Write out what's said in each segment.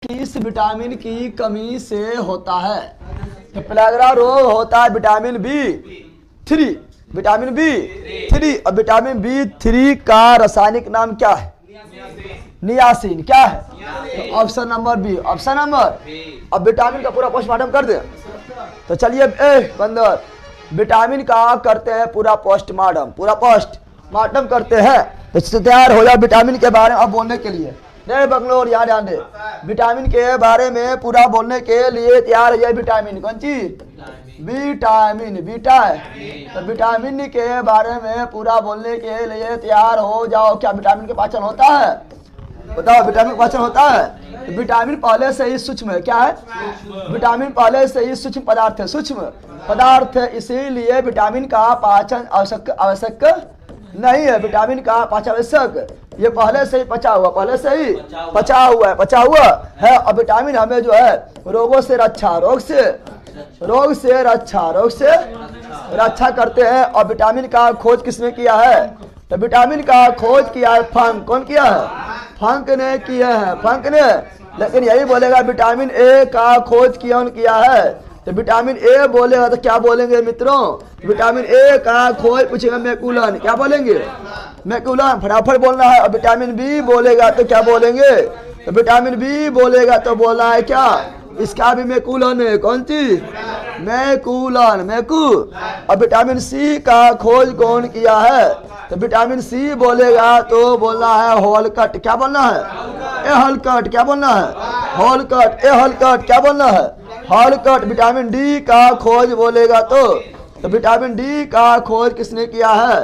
किस विटामिन की कमी से होता है? तो पेलाग्रा रोग होता है विटामिन B3, विटामिन B3। और विटामिन B3 का रासायनिक नाम क्या है? नियासिन। क्या है? तो option number B, option number. अब विटामिन का पूरा पोस्टमार्टम कर दे। तो चलिए बंदर विटामिन का करते हैं पूरा पोस्टमार्टम, पूरा पोस्टमार्टम करते हैं। तो तैयार हो जाओ विटामिन के बारे में अब बोलने के लिए। नहीं बंगलोर, यहाँ ध्यान दे, विटामिन के बारे में पूरा बोलने के लिए तैयार हो जाए। विटामिन कौन चीज? विटामिन, बीटा है। तो विटामिन के बारे में पूरा बोलने के लिए तैयार हो जाओ। क्या विटामिन का पाचन होता है? बताओ, विटामिन का पाचन होता है? तो विटामिन पहले से ही सूक्ष्म है। क्या है? विटामिन पहले से ही सूक्ष्म पदार्थ है, सूक्ष्म पदार्थ है, इसीलिए विटामिन का पाचन आवश्यक नहीं है। विटामिन का पाचन आवश्यक, ये पहले से ही पचा हुआ, पहले से ही पचा हुआ है। और विटामिन हमें जो है रोगों से रक्षा, रोग से रक्षा करते हैं। और विटामिन का खोज किसने किया है? तो विटामिन का खोज किया है फंक। कौन किया है? फंक ने किया है, फंक ने। लेकिन यही बोलेगा विटामिन ए का खोज किया है। तो विटामिन ए बोलेगा तो क्या बोलेंगे मित्रों? विटामिन ए का खोज पूछेगा मैकुलन। क्या बोलेंगे? मैकुलन, फटाफट बोलना है। और विटामिन बी बोलेगा तो क्या बोलेंगे? तो विटामिन बी बोलेगा तो बोलना है क्या? इसका भी मैकुलन है। कौन चीज? मैकुलन, मैकू। और विटामिन सी का खोज कौन किया है? तो विटामिन सी बोलेगा तो बोलना है होलकट। क्या बोलना है? ए हॉलकट। क्या बोलना है? होलकट, ए हॉलकट। क्या बोलना है? हॉलकट। विटामिन डी का खोज बोलेगा तो विटामिन डी का खोज किसने किया है?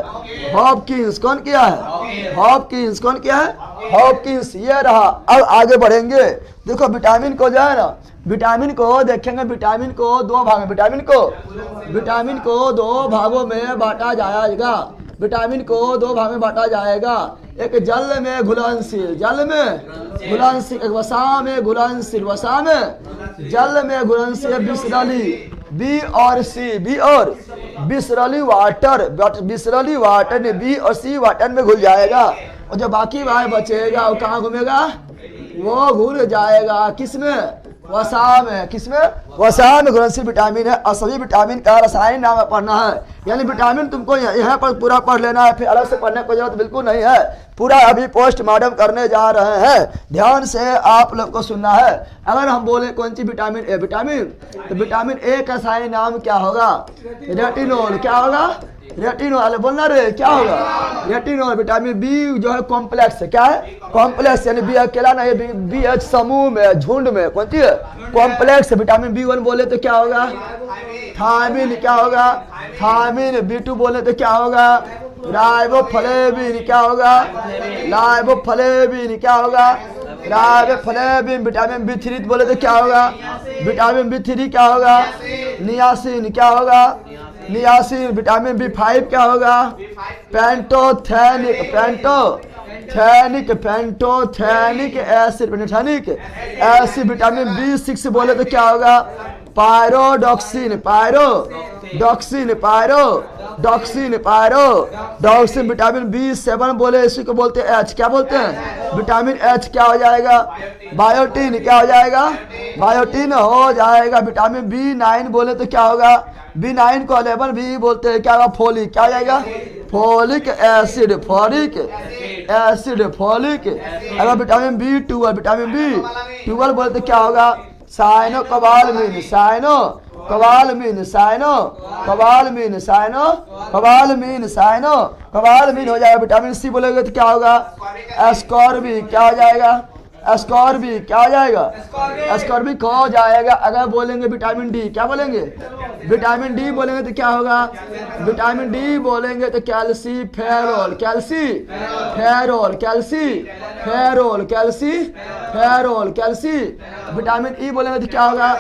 हॉपकिंस। कौन किया है? हॉपकिंस। कौन किया है? हॉपकिंस। ये रहा। अब आगे बढ़ेंगे। देखो विटामिन को जो है ना, विटामिन को देखेंगे, विटामिन को दो भाग में, विटामिन को दो भागों में बांटा जाएगा। विटामिन को दो भाग में बांटा जाएगा। एक जल में घुलनशील, जल में घुलनशील, एक वसा में घुलनशील, वसा में जल में घुलनशील, बिसरली, बी और सी, बी और बिसरली वाटर, बिसरली वाटर में बी और सी वाटर में घुल जाएगा। और जो बाकी वाय बचेगा वो कहाँ घूमेगा? वो घुल जाएगा किसमें? वसा में। किसमें? वसा में घुलनशील विटामिन है। और सभी विटामिन का रासायनिक नाम पढ़ना है। यानी विटामिन तुमको यहाँ पर पूरा पढ़ लेना है, फिर अलग से पढ़ने की जरूरत बिल्कुल नहीं है। पूरा अभी पोस्टमार्टम करने जा रहे हैं, ध्यान से आप लोग को सुनना है। अगर हम बोले कौन सी विटामिन ए, विटामिन, तो विटामिन ए का रासायनिक नाम क्या होगा? रेटिनोल। क्या होगा? रेटिनोल। बोलना रे, क्या होगा? रेटिनोल। विटामिन बी जो है कॉम्प्लेक्स है। क्या है? कॉम्प्लेक्स, यानी बी अकेला नहीं, बी एच समूह में, झुंड में। कौन सी है? कॉम्प्लेक्स। विटामिन बी वन बोले तो क्या होगा? थायमिन। क्या होगा? थायमिन। बी2 बोले तो क्या होगा? राइबोफ्लेविन। क्या होगा? राइबोफ्लेविन। क्या होगा? राइबोफ्लेविन। विटामिन बी3 बोले तो क्या होगा? विटामिन बी3 क्या होगा? नियासिन। क्या होगा? नियासिन। विटामिन बी5 क्या होगा? Pantothenic, pantothenic acid, pantothenic acid. Vitamin बी6 बोले तो क्या होगा? Pyridoxine, pyridoxine. विटामिन बी7 बोले, इसी को बोलते हैं एच। क्या बोलते हैं? विटामिन एच क्या हो जाएगा? बायोटीन। क्या हो जाएगा? बायोटीन हो जाएगा। विटामिन बी9 बोले तो क्या होगा? बी9 को 11 भी बोलते हैं। क्या होगा? फोलिक। क्या हो जाएगा? Folic acid, folic acid, folic. अगर विटामिन बी12, विटामिन बी12 बोले तो क्या होगा? Cyano कबालमिन, cyano कबालमिन, cyano कबालमिन, cyano कबालमिन, cyano कबालमिन हो जाएगा। विटामिन सी बोलेंगे तो क्या होगा? एस्कॉर्बिक। क्या हो जाएगा? एस्कॉर्बिक। क्या हो जाएगा? एस्कॉर्बिक हो जाएगा। अगर बोलेंगे विटामिन डी, क्या बोलेंगे? विटामिन डी बोलेंगे तो क्या होगा? विटामिन डी बोलेंगे तो calciferol, calciferol, calciferol, calciferol, कैल्सी। Vitamin E बोलेंगे तो क्या होगा?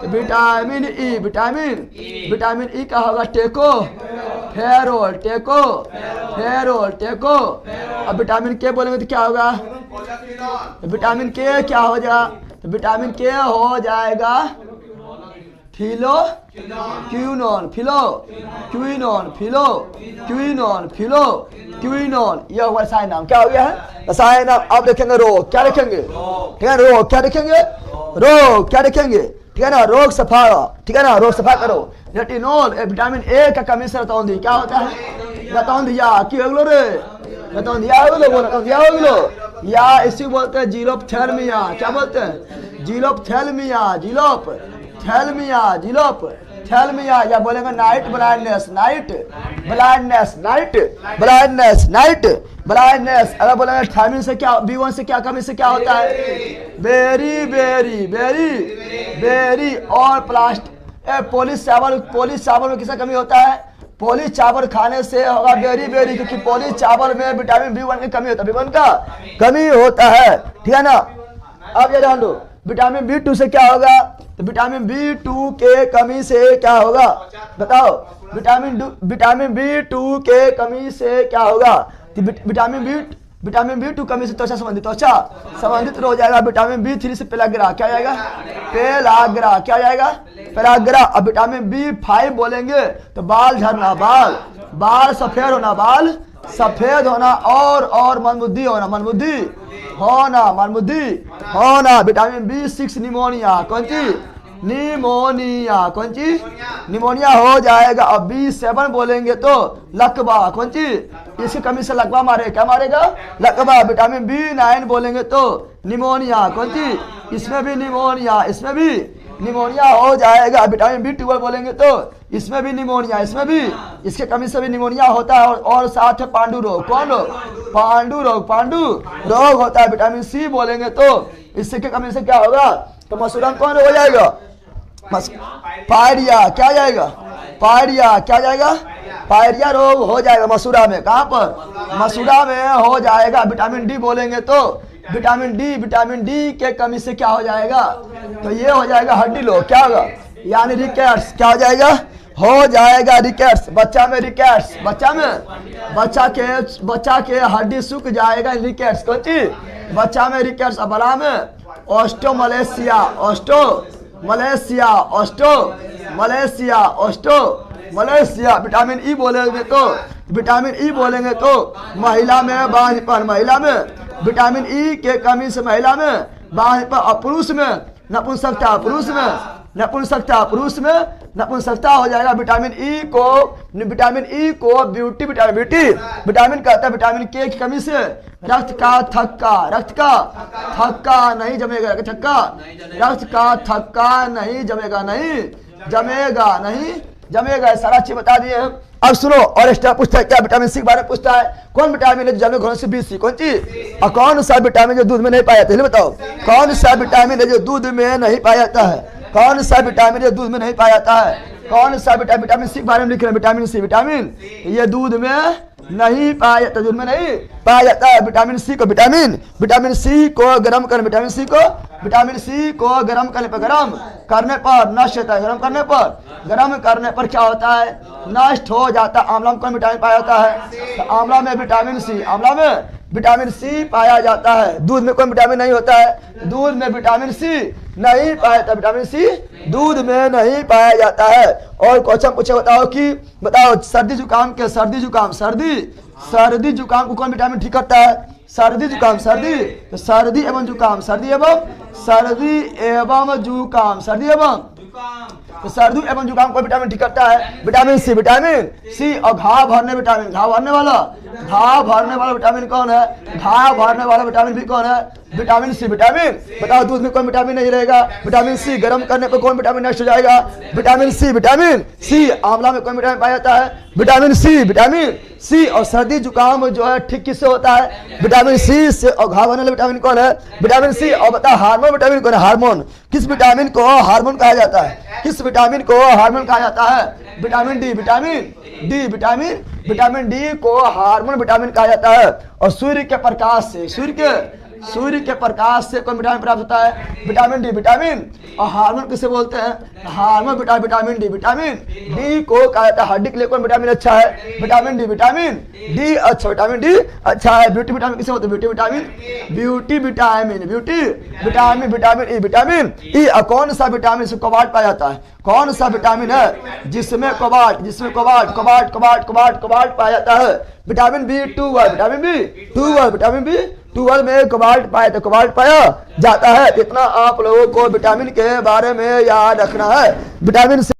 विटामिन ई, विटामिन ई का होगा टेको फेरोल, टेको फेरोल, टेको। अब विटामिन के बोलेंगे तो क्या होगा? विटामिन के क्या हो जाएगा? तो विटामिन के हो जाएगा फिलो क्यूनोन, फिलो क्यूनोन, फिलो क्यूनोन, फिलो क्यूनोन। यह रसायन नाम क्या हो गया है? रसायन नाम। अब देखेंगे रोग, क्या देखेंगे? ठीक है, रोग क्या देखेंगे? रोग, क्या लिखेंगे, ठीक है ना, रोग सफा, ठीक है ना, रोग सफा करो। रेटिनॉल विटामिन ए का कमी से रतौंधी क्या होता है, रतौंधिया की होगलो रे, रतौंधिया होगलो, बोलो रतौंधिया होगलो, या इसी बोलते हैं जीलोपथैल्मिया, क्या बोलते हैं, जीलोपथैल्मिया, जीलोपथैल्मिया, जीलोपथैल्मिया, या बोलेंगे night blindness, night blindness, night blindness, night blindness. अगर बोलेंगे थायमिन से क्या, B1 से क्या कमी से क्या होता है, बेरी बेरी बेरी बेरी, और पोलिश चावल में किसका कमी होता है, पोलिश चावल खाने से होगा बेरी बेरी, क्योंकि पोलिश चावल में विटामिन B1 की कमी होता है, B1 का कमी होता है, ठीक है ना। अब ये जान लो विटामिन B2 से क्या होगा, तो विटामिन B2 के कमी से क्या होगा, बताओ, विटामिन B2 के कमी से क्या होगा, तो विटामिन B2 कमी से त्वचा संबंधित हो जाएगा। विटामिन B3 से पेलाग्रा, क्या जाएगा, पेलाग्रा, क्या जाएगा, पेलाग्रा। अब विटामिन B5 बोलेंगे तो बाल झड़ना, बाल सफेद होना, बाल सफेद होना, और मनबुद्धि होना, मनबुद्धि होना। विटामिन B6 निमोनिया, कौन चीज, निमोनिया, कौन चीज, निमोनिया हो जाएगा। अब B7 बोलेंगे तो लकवा, कौन चीज, इसकी कमी से लकवा मारे, क्या मारेगा, लकवा। विटामिन B9 बोलेंगे तो निमोनिया, कौन चीज, इसमें भी निमोनिया, इसमें भी निमोनिया हो जाएगा। विटामिन B12 बोलेंगे तो इसमें भी निमोनिया, इसमें भी, इसके कमी से भी निमोनिया होता है, और साथ में पांडु रोग, कौन रोग, पांडु रोग होता है। विटामिन C बोलेंगे तो इससे के कमी से क्या होगा, तो मसूरम कौन हो जाएगा, पायरिया, क्या जाएगा, पायरिया, क्या जाएगा, पायरिया रोग हो जाएगा मसूरा में, कहाँ पर, मसूरा में हो जाएगा। विटामिन D बोलेंगे तो विटामिन डी के कमी से क्या हो जाएगा, तो ये हो जाएगा हड्डी लोग, क्या होगा, यानी रिकेट्स, क्या हो जाएगा रिकेट्स, बच्चा में रिकेट्स, बच्चा के हड्डी सूख जाएगा, रिकेट्स, कौन चीज, बच्चा में रिकेट्स। बड़ा में ऑस्टोमलेशिया। विटामिन ई बोलेंगे तो महिला में बांझपन, महिला में विटामिन ई के कमी से महिला में बांझपन, और पुरुष में नपुंसकता, पुरुष में नपुंसकता हो जाएगा। विटामिन ई को ब्यूटी विटामिन कहता है। विटामिन के की कमी से रक्त का थक्का नहीं जमेगा, रक्त का थक्का नहीं जमेगा, सारा चीज बता दिए हैं। अब सुनो, और एक्स्ट्रा पूछता है क्या, विटामिन सी के बारे में पूछता है, कौन विटामिन है जो जल में घुलने से B, कौन चीज, और कौन सा विटामिन जो दूध में नहीं पाया जाता है, बताओ, कौन सा विटामिन है जो दूध में नहीं पाया जाता है, कौन सा विटामिन जो दूध में नहीं पाया जाता है, कौन सा विटामिन C के बारे में लिख रहे हैं, विटामिन C, ये दूध में नहीं पाया जाता, दूध में नहीं पाया जाता है। विटामिन C को गर्म करने, विटामिन C को गर्म करने पर नष्ट होता है, गर्म करने पर क्या होता है, नष्ट हो जाता है। आंवला में कौन विटामिन पाया जाता है, तो आंवला में विटामिन C पाया जाता है। दूध में कोई विटामिन नहीं होता है, दूध में विटामिन C नहीं पाया जाता, विटामिन C दूध में नहीं पाया जाता है। और क्वेश्चन पूछे, बताओ सर्दी जुकाम को कौन विटामिन ठीक करता है, सर्दी एवं जुकाम, सर्दी एवं जुकाम को विटामिन ठीक करता है, विटामिन C, और घाव भरने वाला विटामिन कौन है, घाव भरने वाला विटामिन भी कौन है, विटामिन C। बताओ दूध में कोई विटामिन नहीं रहेगा, विटामिन C गर्म करने पर कौन विटामिन नष्ट हो जाएगा, विटामिन C। आंवला में कौन विटामिन पाया जाता है, विटामिन C। और सर्दी जुकाम जो है ठीक किससे होता है, विटामिन C से। और घाव भरने वाला विटामिन कौन है, विटामिन C। और बताओ हार्मोन विटामिन कौन है, हार्मोन, किस विटामिन को हार्मोन कहा जाता है, विटामिन D। विटामिन D को हार्मोन विटामिन कहा जाता है। और सूर्य के प्रकाश से कौन विटामिन प्राप्त होता है, विटामिन D। और हार्मोन किसे बोलते हैं, हार्मोन विटामिन D को कहा जाता है। हड्डी के लिए कौन विटामिन अच्छा है, विटामिन D अच्छा, विटामिन D अच्छा है। ब्यूटी विटामिन किसे बोलते हैं, विटामिन E। और कौन सा विटामिन से कोबाल्ट पाया जाता है, कौन सा विटामिन है जिसमें कोबाल्ट पाया जाता है, विटामिन B2। ट्यूबवेल में कोबाल्ट पाए तो कोबाल्ट पाया जाता है। इतना आप लोगों को विटामिन के बारे में याद रखना है। विटामिन